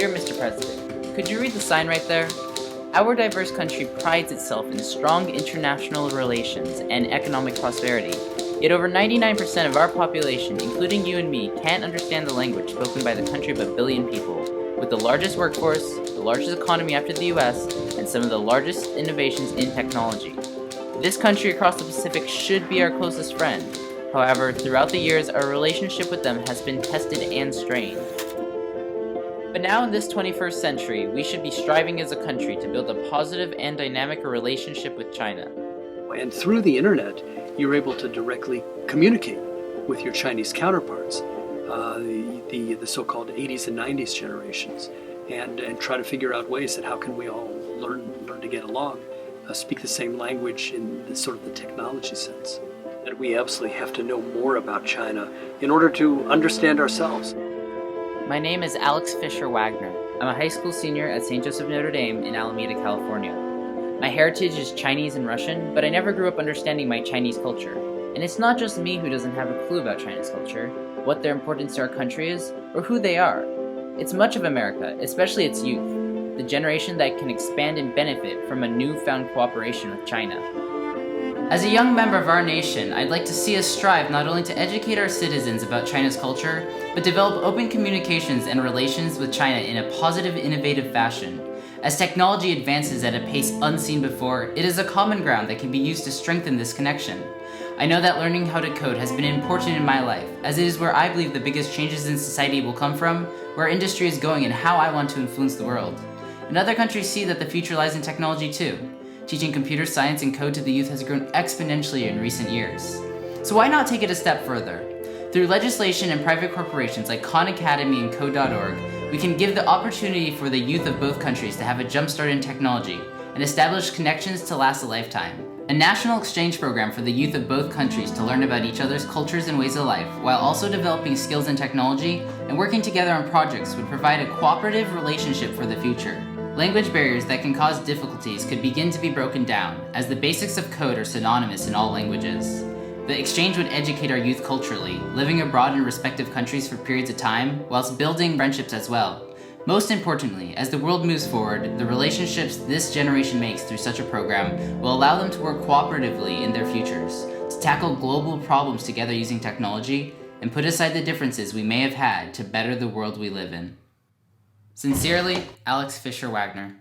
Dear Mr. President, could you read the sign right there? Our diverse country prides itself in strong international relations and economic prosperity. Yet over 99% of our population, including you and me, can't understand the language spoken by the country of 1 billion people, with the largest workforce, the largest economy after the US, and some of the largest innovations in technology. This country across the Pacific should be our closest friend. However, throughout the years, our relationship with them has been tested and strained. But now in this 21st century, we should be striving as a country to build a positive and dynamic relationship with China. And through the internet, you're able to directly communicate with your Chinese counterparts, the so-called 80s and 90s generations, and try to figure out ways that how can we all learn to get along, speak the same language in the sort of the technology sense. And we absolutely have to know more about China in order to understand ourselves. My name is Alex Fisher Wagner. I'm a high school senior at St. Joseph Notre Dame in Alameda, California. My heritage is Chinese and Russian, but I never grew up understanding my Chinese culture. And it's not just me who doesn't have a clue about China's culture, what their importance to our country is, or who they are. It's much of America, especially its youth, the generation that can expand and benefit from a newfound cooperation with China. As a young member of our nation, I'd like to see us strive not only to educate our citizens about China's culture, but develop open communications and relations with China in a positive, innovative fashion. As technology advances at a pace unseen before, it is a common ground that can be used to strengthen this connection. I know that learning how to code has been important in my life, as it is where I believe the biggest changes in society will come from, where industry is going, and how I want to influence the world. And other countries see that the future lies in technology too. Teaching computer science and code to the youth has grown exponentially in recent years. So why not take it a step further? Through legislation and private corporations like Khan Academy and Code.org, we can give the opportunity for the youth of both countries to have a jumpstart in technology and establish connections to last a lifetime. A national exchange program for the youth of both countries to learn about each other's cultures and ways of life, while also developing skills in technology and working together on projects would provide a cooperative relationship for the future. Language barriers that can cause difficulties could begin to be broken down, as the basics of code are synonymous in all languages. The exchange would educate our youth culturally, living abroad in respective countries for periods of time, whilst building friendships as well. Most importantly, as the world moves forward, the relationships this generation makes through such a program will allow them to work cooperatively in their futures, to tackle global problems together using technology, and put aside the differences we may have had to better the world we live in. Sincerely, Alex Fisher Wagner.